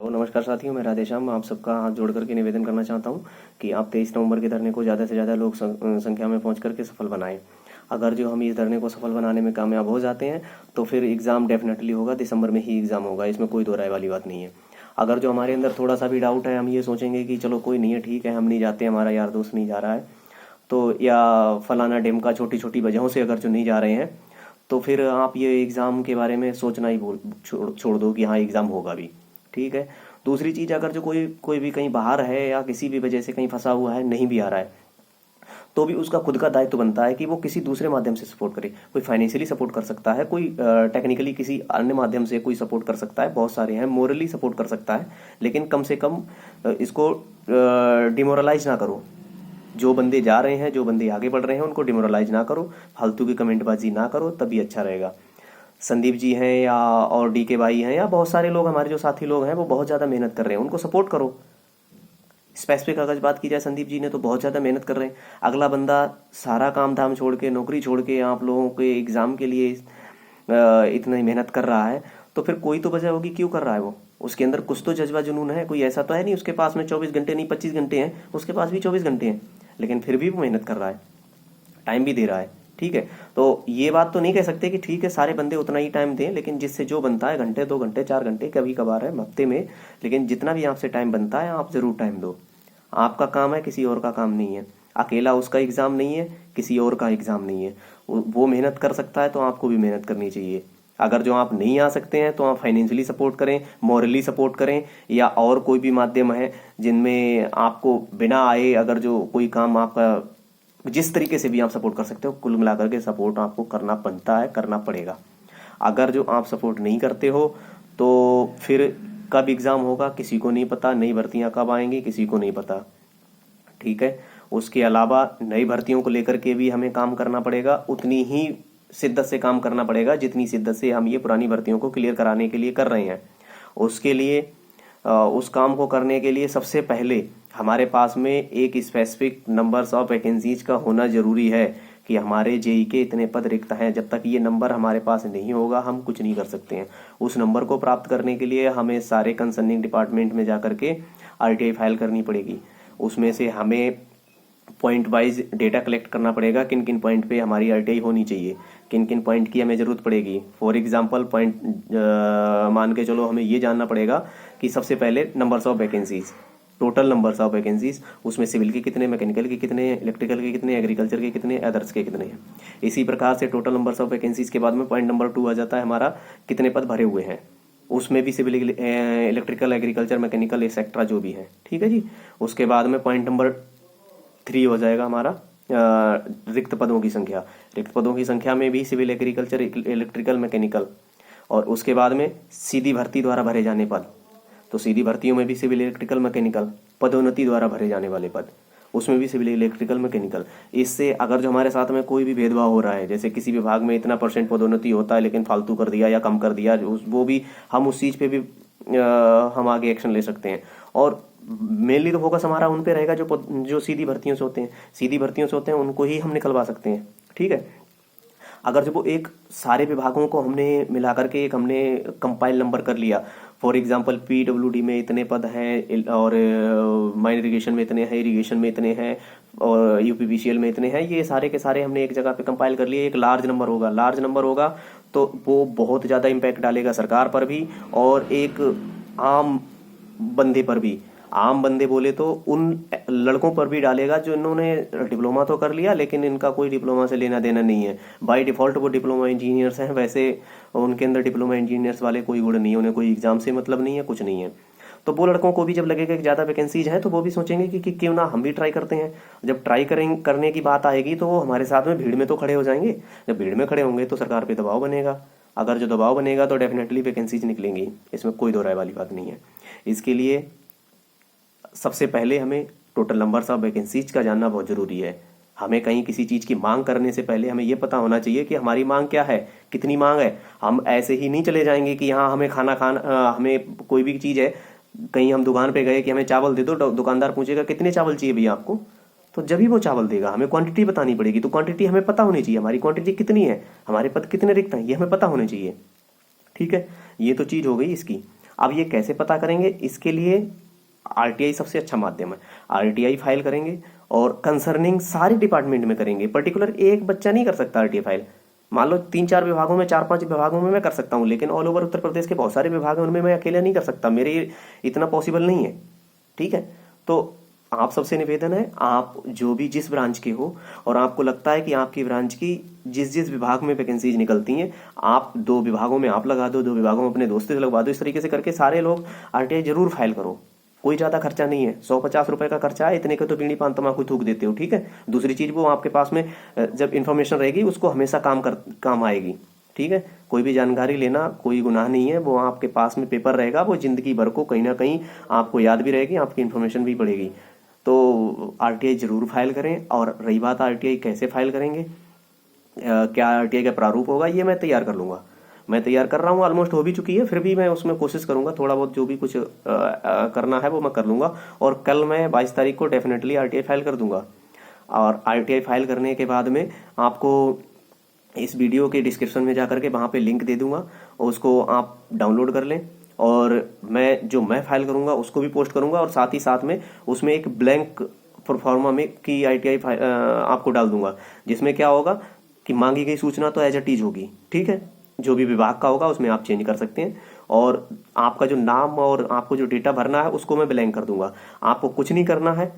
तो नमस्कार साथियों, मैं राधेश्याम आप सबका हाथ जोड़ करके निवेदन करना चाहता हूं कि आप 23 नवंबर के धरने को ज़्यादा से ज़्यादा लोग संख्या में पहुंच करके सफल बनाएं। अगर जो हम इस धरने को सफल बनाने में कामयाब हो जाते हैं तो फिर एग्ज़ाम डेफिनेटली होगा, दिसंबर में ही एग्ज़ाम होगा, इसमें कोई दो राय वाली बात नहीं है। अगर जो हमारे अंदर थोड़ा सा भी डाउट है, हम ये सोचेंगे कि चलो कोई नहीं है, ठीक है, हम नहीं जाते, हमारा यार दोस्त नहीं जा रहा है, तो या फलाना डेम का छोटी छोटी वजहों से अगर जो नहीं जा रहे हैं, तो फिर आप ये एग्ज़ाम के बारे में सोचना ही छोड़ दो कि हाँ एग्ज़ाम होगा भी। ठीक है। दूसरी चीज़, अगर जो कोई कोई भी कहीं बाहर है या किसी भी वजह से कहीं फंसा हुआ है, नहीं भी आ रहा है, तो भी उसका खुद का दायित्व बनता है कि वो किसी दूसरे माध्यम से सपोर्ट करे। कोई फाइनेंशियली सपोर्ट कर सकता है, कोई टेक्निकली किसी अन्य माध्यम से कोई सपोर्ट कर सकता है, बहुत सारे हैं, मोरली सपोर्ट कर सकता है, लेकिन कम से कम इसको डिमोरलाइज ना करो। जो बंदे जा रहे हैं, जो बंदे आगे बढ़ रहे हैं, उनको डिमोरलाइज ना करो, फालतू की कमेंटबाजी ना करो, तभी अच्छा रहेगा। संदीप जी हैं या और डी के भाई हैं या बहुत सारे लोग, हमारे जो साथी लोग हैं, वो बहुत ज़्यादा मेहनत कर रहे हैं, उनको सपोर्ट करो। स्पेसिफिक अगर बात की जाए, संदीप जी ने तो बहुत ज़्यादा मेहनत कर रहे हैं। अगला बंदा सारा काम धाम छोड़ के, नौकरी छोड़ के आप लोगों के एग्ज़ाम के लिए इतनी मेहनत कर रहा है, तो फिर कोई तो वजह होगी क्यों कर रहा है वो। उसके अंदर कुछ तो जज्बा जुनून है, कोई ऐसा तो है नहीं उसके पास में 24 घंटे नहीं 25 घंटे हैं, उसके पास भी 24 घंटे हैं, लेकिन फिर भी वो मेहनत कर रहा है, टाइम भी दे रहा है। ठीक है। तो ये बात तो नहीं कह सकते कि ठीक है सारे बंदे उतना ही टाइम दें, लेकिन जिससे जो बनता है, घंटे 2 घंटे 4 घंटे कभी कभार है हफ्ते में, लेकिन जितना भी आपसे टाइम बनता है आप ज़रूर टाइम दो। आपका काम है, किसी और का काम नहीं है। अकेला उसका एग्ज़ाम नहीं है, किसी और का एग्ज़ाम नहीं है। वो मेहनत कर सकता है तो आपको भी मेहनत करनी चाहिए। अगर जो आप नहीं आ सकते हैं तो आप फाइनेंशियली सपोर्ट करें, मॉरली सपोर्ट करें, या और कोई भी माध्यम है जिनमें आपको बिना आए अगर जो कोई काम आपका, जिस तरीके से भी आप सपोर्ट कर सकते हो, कुल मिलाकर के सपोर्ट आपको करना बनता है, करना पड़ेगा। अगर जो आप सपोर्ट नहीं करते हो तो फिर कब एग्ज़ाम होगा किसी को नहीं पता, नई भर्तियां कब आएंगी किसी को नहीं पता। ठीक है। उसके अलावा नई भर्तियों को लेकर के भी हमें काम करना पड़ेगा, उतनी ही शिद्दत से काम करना पड़ेगा जितनी शिद्दत से हम ये पुरानी भर्तियों को क्लियर कराने के लिए कर रहे हैं। उसके लिए उस काम को करने के लिए सबसे पहले हमारे पास में एक स्पेसिफिक नंबर्स ऑफ वैकेंसीज का होना जरूरी है कि हमारे जेई के इतने पद रिक्त हैं। जब तक ये नंबर हमारे पास नहीं होगा हम कुछ नहीं कर सकते हैं। उस नंबर को प्राप्त करने के लिए हमें सारे कंसर्निंग डिपार्टमेंट में जाकर के आरटीआई फाइल करनी पड़ेगी। उसमें से हमें पॉइंट वाइज डेटा कलेक्ट करना पड़ेगा, किन किन पॉइंट पे हमारी आरटीआई होनी चाहिए, किन किन पॉइंट की हमें ज़रूरत पड़ेगी। फॉर एग्जांपल पॉइंट मान के चलो, हमें ये जानना पड़ेगा कि सबसे पहले numbers of vacancies, total numbers of vacancies, उसमें सिविल के कितने, मैकेनिकल के कितने, इलेक्ट्रिकल के कितने, एग्रीकल्चर के कितने, अदर्स के कितने हैं। इसी प्रकार से टोटल नंबर्स ऑफ वैकेंसीज के बाद में पॉइंट नंबर 2 आ जाता है हमारा, कितने पद भरे हुए हैं, उसमें भी civil, electrical, agriculture, mechanical etcetera जो भी है। ठीक है जी। उसके बाद में पॉइंट नंबर 3 हो जाएगा हमारा रिक्त पदों की संख्या। रिक्त पदों की संख्या में भी सिविल, एग्रीकल्चर, इलेक्ट्रिकल, मैकेनिकल, और उसके बाद में सीधी भर्ती द्वारा भरे जाने पद। तो सीधी भर्तियों में भी सिविल, इलेक्ट्रिकल, मैकेनिकल, पदोन्नति द्वारा भरे जाने वाले पद, उसमें भी सिविल, इलेक्ट्रिकल, मैकेनिकल। इससे अगर जो हमारे साथ में कोई भी भेदभाव हो रहा है, जैसे किसी विभाग में इतना % पदोन्नति होता है लेकिन फालतू कर दिया या कम कर दिया, वो भी हम उस चीज़ पे भी हम आगे एक्शन ले सकते हैं। और मेनली तो फोकस हमारा उन पे रहेगा जो सीधी भर्तियों से होते हैं, सीधी भर्तियों से होते हैं, उनको ही हम निकलवा सकते हैं। ठीक है। अगर जब वो एक सारे विभागों को हमने मिला करके एक हमने कंपाइल नंबर कर लिया, फॉर एग्जांपल पीडब्ल्यूडी में इतने पद हैं, और माइन इरिगेशन में इतने हैं, इरिगेशन में इतने हैं, और यूपीपीसीएल में इतने हैं, ये सारे के सारे हमने एक जगह पे कंपाइल कर लिए, एक लार्ज नंबर होगा। लार्ज नंबर होगा तो वो बहुत ज़्यादा इम्पैक्ट डालेगा सरकार पर भी और एक आम बंदे पर भी। आम बंदे बोले तो उन लड़कों पर भी डालेगा जो इन्होंने डिप्लोमा तो कर लिया लेकिन इनका कोई डिप्लोमा से लेना देना नहीं है, बाय डिफॉल्ट वो डिप्लोमा इंजीनियर्स हैं, वैसे उनके अंदर डिप्लोमा इंजीनियर्स वाले कोई गुण नहीं है, उन्हें कोई एग्जाम से मतलब नहीं है, कुछ नहीं है। तो वो लड़कों को भी जब लगेगा कि ज़्यादा वैकेंसीज हैं तो वो भी सोचेंगे कि क्यों ना हम भी ट्राई करते हैं। जब ट्राई करने की बात आएगी तो वो हमारे साथ में भीड़ में तो खड़े हो जाएंगे। जब भीड़ में खड़े होंगे तो सरकार पे दबाव बनेगा, अगर जो दबाव बनेगा तो डेफिनेटली वैकेंसीज निकलेंगी, इसमें कोई दो राय वाली बात नहीं है। इसके लिए सबसे पहले हमें टोटल नंबर्स ऑफ वैकेंसीज का जानना बहुत जरूरी है। हमें कहीं किसी चीज की मांग करने से पहले हमें यह पता होना चाहिए कि हमारी मांग क्या है, कितनी मांग है। हम ऐसे ही नहीं चले जाएंगे कि हाँ हमें हमें कोई भी चीज है, कहीं हम दुकान पे गए कि हमें चावल दे दो, दुकानदार पूछेगा कितने चावल चाहिए भैया आपको, तो जब ही वो चावल देगा हमें क्वांटिटी बतानी पड़ेगी। तो क्वांटिटी हमें पता होनी चाहिए, हमारी क्वांटिटी कितनी है, हमारे पद कितने रिक्त हैं, ये हमें पता होने चाहिए। ठीक है। ये तो चीज हो गई इसकी। अब ये कैसे पता करेंगे, इसके लिए आरटीआई सबसे अच्छा माध्यम है। आरटीआई फाइल करेंगे और कंसर्निंग सारे डिपार्टमेंट में करेंगे, पर्टिकुलर एक बच्चा नहीं कर सकता आरटीआई फाइल। मान लो 3-4 विभागों में, 4-5 विभागों में मैं कर सकता हूँ, लेकिन ऑल ओवर उत्तर प्रदेश के बहुत सारे विभाग हैं, उनमें मैं अकेले नहीं कर सकता, मेरे इतना पॉसिबल नहीं है। ठीक है, तो आप सबसे निवेदन है, आप जो भी जिस ब्रांच के हो और आपको लगता है कि आपकी ब्रांच की जिस जिस विभाग में वैकेंसीज निकलती हैं, आप 2 विभागों में आप लगा दो, 2 विभागों में अपने दोस्त से लगवा दो। इस तरीके से करके सारे लोग आरटीआई जरूर फाइल करो। कोई ज्यादा खर्चा नहीं है, 150 रुपए का खर्चा है, इतने का तो बीड़ी पान तम्बाकू थूक देते हो। ठीक है, दूसरी चीज वो आपके पास में जब इन्फॉर्मेशन रहेगी उसको हमेशा काम आएगी। ठीक है, कोई भी जानकारी लेना कोई गुनाह नहीं है, वो आपके पास में पेपर रहेगा, वो जिंदगी भर को कहीं ना कहीं आपको याद भी रहेगी, आपकी इन्फॉर्मेशन भी बढ़ेगी। तो आरटीआई जरूर फाइल करें। और रही बात आरटीआई कैसे फाइल करेंगे, क्या आरटीआई का प्रारूप होगा, ये मैं तैयार कर लूंगा। मैं तैयार कर रहा हूँ, ऑलमोस्ट हो भी चुकी है, फिर भी मैं उसमें कोशिश करूंगा, थोड़ा बहुत जो भी कुछ करना है वो मैं कर लूंगा। और कल मैं 22 तारीख को डेफिनेटली आरटीआई फाइल कर दूंगा। और आरटीआई फाइल करने के बाद में आपको इस वीडियो के डिस्क्रिप्शन में जाकर के वहां पे लिंक दे दूंगा, और उसको आप डाउनलोड कर लें। और मैं फाइल करूंगा उसको भी पोस्ट करूंगा, और साथ ही साथ में उसमें एक ब्लैंक प्रोफार्मा में की आरटीआई आपको डाल दूंगा, जिसमें क्या होगा कि मांगी गई सूचना तो एज इट इज होगी। ठीक है, जो भी विभाग का होगा उसमें आप चेंज कर सकते हैं, और आपका जो नाम और आपको जो डेटा भरना है उसको मैं ब्लैंक कर दूंगा। आपको कुछ नहीं करना है,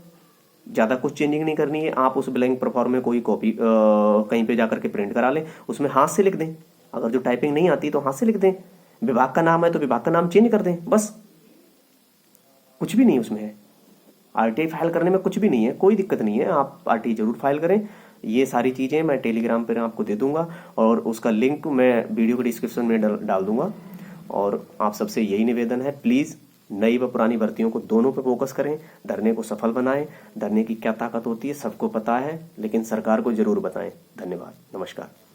ज्यादा कुछ चेंजिंग नहीं करनी है। आप उस ब्लैंक प्रोफार्म में कोई कॉपी कहीं पे जाकर के प्रिंट करा लें, उसमें हाथ से लिख दें। अगर जो टाइपिंग नहीं आती तो हाथ से लिख दें, विभाग का नाम है तो विभाग का नाम चेंज कर दें, बस। कुछ भी नहीं उसमें है, आरटीआई फाइल करने में कुछ भी नहीं है, कोई दिक्कत नहीं है। आप आरटीआई जरूर फाइल करें। ये सारी चीजें मैं टेलीग्राम पर आपको दे दूंगा, और उसका लिंक मैं वीडियो के डिस्क्रिप्शन में डाल दूंगा। और आप सबसे यही निवेदन है, प्लीज नई व पुरानी भर्तियों को दोनों पे फोकस करें, धरने को सफल बनाएं। धरने की क्या ताकत होती है सबको पता है, लेकिन सरकार को जरूर बताएं। धन्यवाद, नमस्कार।